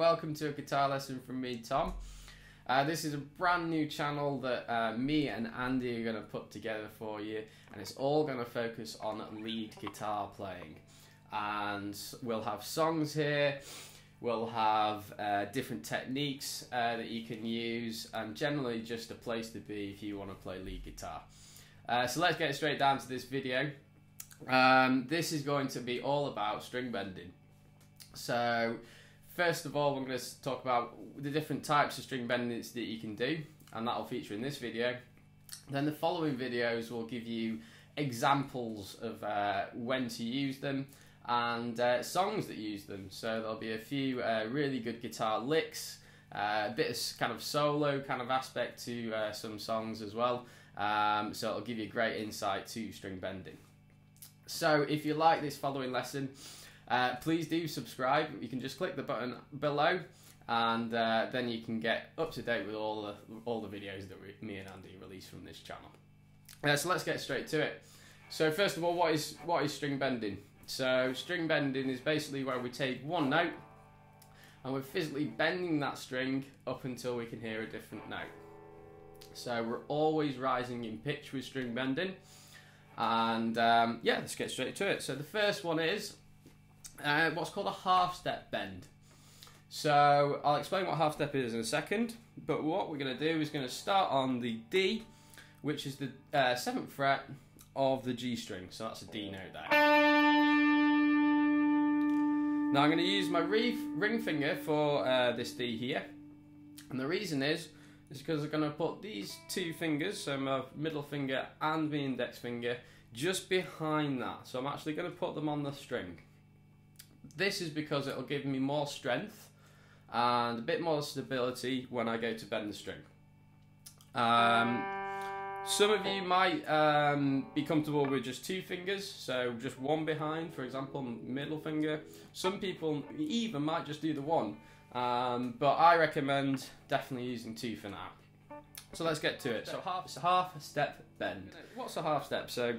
welcome to a guitar lesson from me, Tom. This is a brand new channel that me and Andy are going to put together for you, and it's all going to focus on lead guitar playing. And we'll have songs here, we'll have different techniques that you can use, and generally just a place to be if you want to play lead guitar. So let's get straight down to this video. This is going to be all about string bending. So first of all, we're going to talk about the different types of string bendings that you can do, and that will feature in this video. Then the following videos will give you examples of when to use them and songs that use them. So there'll be a few really good guitar licks, a bit of kind of solo kind of aspect to some songs as well. So it'll give you a great insight to string bending. So if you like this following lesson, please do subscribe. You can just click the button below, and then you can get up to date with all the videos that me and Andy release from this channel. So let's get straight to it. So first of all, what is string bending? So string bending is basically where we take one note and we're physically bending that string up until we can hear a different note. So we're always rising in pitch with string bending. And yeah, let's get straight to it. So the first one is what's called a half step bend. So I'll explain what half step is in a second, but what we're going to do is going to start on the D, which is the 7th fret of the G string. So that's a D note there. Now I'm going to use my ring finger for this D here, and the reason is because I'm going to put these two fingers, so my middle finger and my index finger, just behind that. So I'm actually going to put them on the string. This is because it'll give me more strength and a bit more stability when I go to bend the string. Some of you might be comfortable with just two fingers, so just one behind, for example, middle finger. Some people even might just do the one. But I recommend definitely using two for now. So let's get to it. So half step bend. What's a half step? So if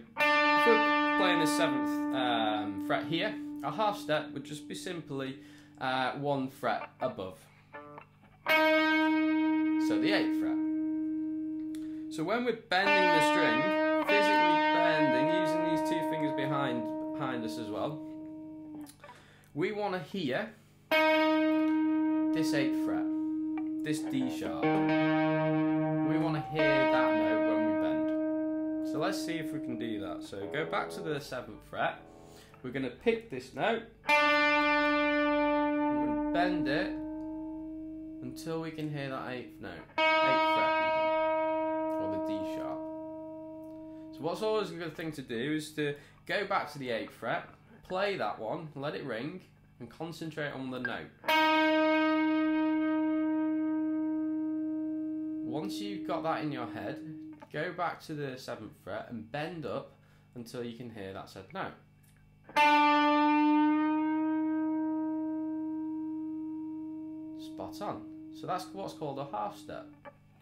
we're playing the 7th fret here, a half step would just be simply 1 fret above. So the 8th fret. So when we're bending the string, physically bending, using these two fingers behind us as well, we want to hear this 8th fret, this D sharp. We want to hear that note when we bend. So let's see if we can do that. So go back to the 7th fret. We're going to pick this note. We're going to bend it until we can hear that 8th note, 8th fret, or the D sharp. So what's always a good thing to do is to go back to the 8th fret, play that one, let it ring, and concentrate on the note. Once you've got that in your head, go back to the 7th fret and bend up until you can hear that said note. Spot on. So that's what's called a half step.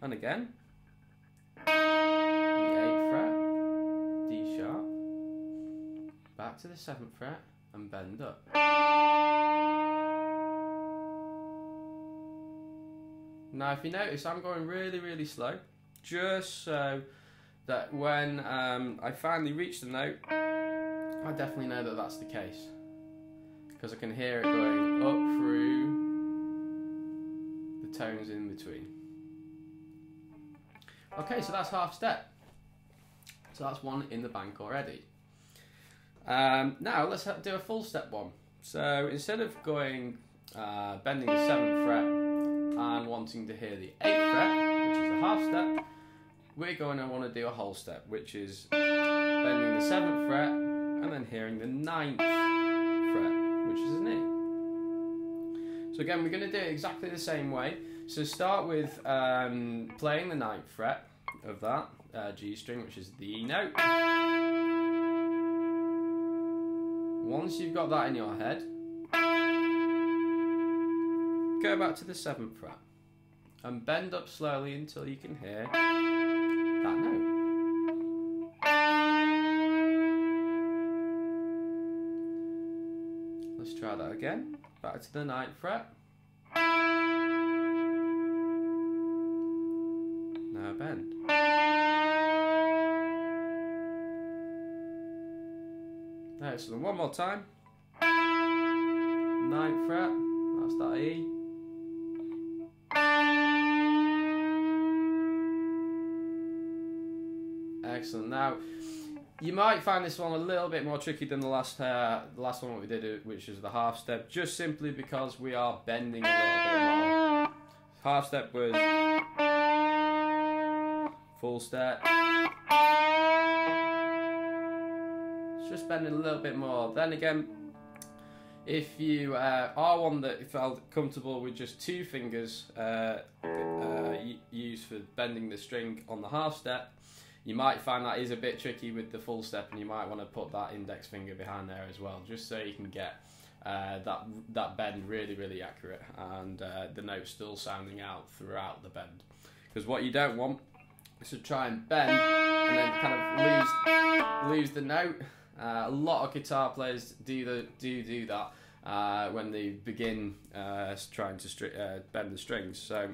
And again, the 8th fret, D sharp, back to the 7th fret and bend up. Now if you notice, I'm going really, really slow, just so that when I finally reach the note, I definitely know that that's the case, because I can hear it going up through the tones in between. Okay, so that's half step. So that's one in the bank already. Now let's do a full step one. So instead of going bending the 7th fret and wanting to hear the 8th fret, which is the half step, we're going to want to do a whole step, which is bending the 7th fret and then hearing the 9th fret, which is an E. So again, we're going to do it exactly the same way. So start with playing the 9th fret of that G string, which is the E note. Once you've got that in your head, go back to the 7th fret and bend up slowly until you can hear that note. Let's try that again. Back to the 9th fret. bend. Excellent. One more time. 9th fret. That's that E. Excellent. Now, you might find this one a little bit more tricky than the last one that we did, which is the half step, just simply because we are bending a little bit more. Half step was full step. It's just bending a little bit more. Then again, if you are one that felt comfortable with just 2 fingers used for bending the string on the half step, you might find that is a bit tricky with the full step, and you might want to put that index finger behind there as well, just so you can get that bend really accurate, and the note still sounding out throughout the bend. Because what you don't want is to try and bend and then kind of lose the note. A lot of guitar players do that when they begin trying to bend the strings. So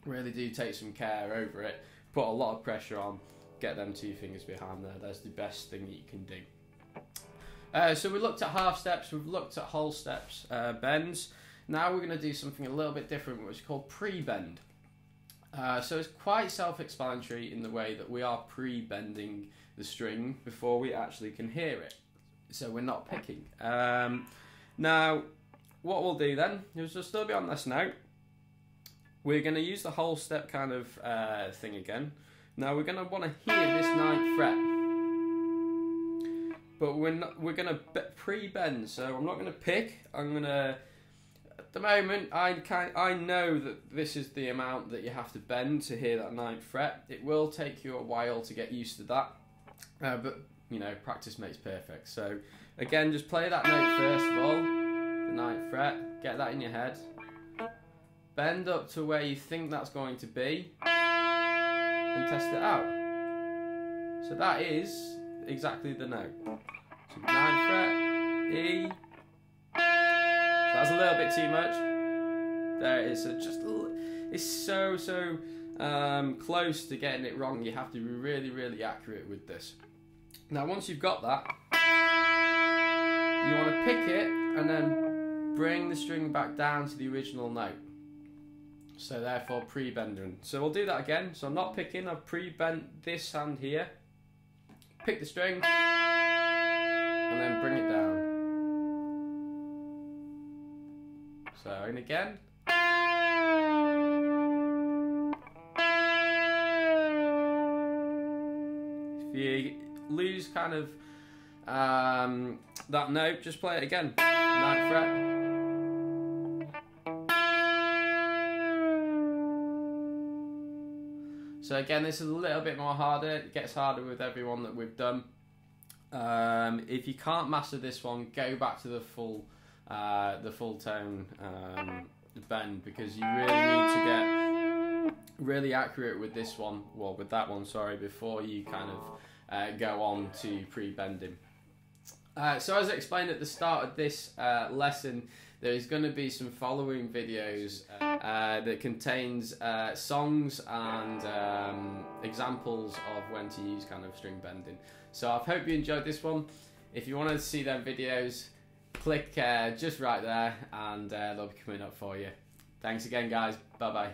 really do take some care over it. Put a lot of pressure on. Get them 2 fingers behind there. That's the best thing that you can do. So we looked at half steps, we've looked at whole steps, bends. Now we're going to do something a little bit different, which is called pre-bend. So it's quite self-explanatory in the way that we are pre-bending the string before we actually can hear it. So we're not picking. Now, what we'll do then is we'll still be on this note. We're going to use the whole step kind of thing again. Now we're going to want to hear this 9th fret, but we're going to pre-bend. So I'm not going to pick. I'm going to, at the moment, I know that this is the amount that you have to bend to hear that 9th fret. It will take you a while to get used to that, but you know, practice makes perfect. So again, just play that note first of all, the 9th fret. Get that in your head. Bend up to where you think that's going to be. And test it out. So that is exactly the note. So 9th fret, E. So that's a little bit too much. There it is. So it's so close to getting it wrong. You have to be really accurate with this. Now once you've got that, you want to pick it and then bring the string back down to the original note. So therefore pre-bending. So we'll do that again. So I'm not picking, I've pre-bent this hand here. Pick the string and then bring it down. So and again. If you lose kind of that note, just play it again. 9th fret. So again, this is a little bit more harder. It gets harder with every one that we've done. If you can't master this one, go back to the full tone bend, because you really need to get really accurate with this one, well, with that one, sorry, before you kind of go on to pre-bending. So as I explained at the start of this lesson, there is going to be some following videos that contains songs and examples of when to use kind of string bending. So I hope you enjoyed this one. If you wanted to see them videos, click just right there and they'll be coming up for you. Thanks again guys, bye bye.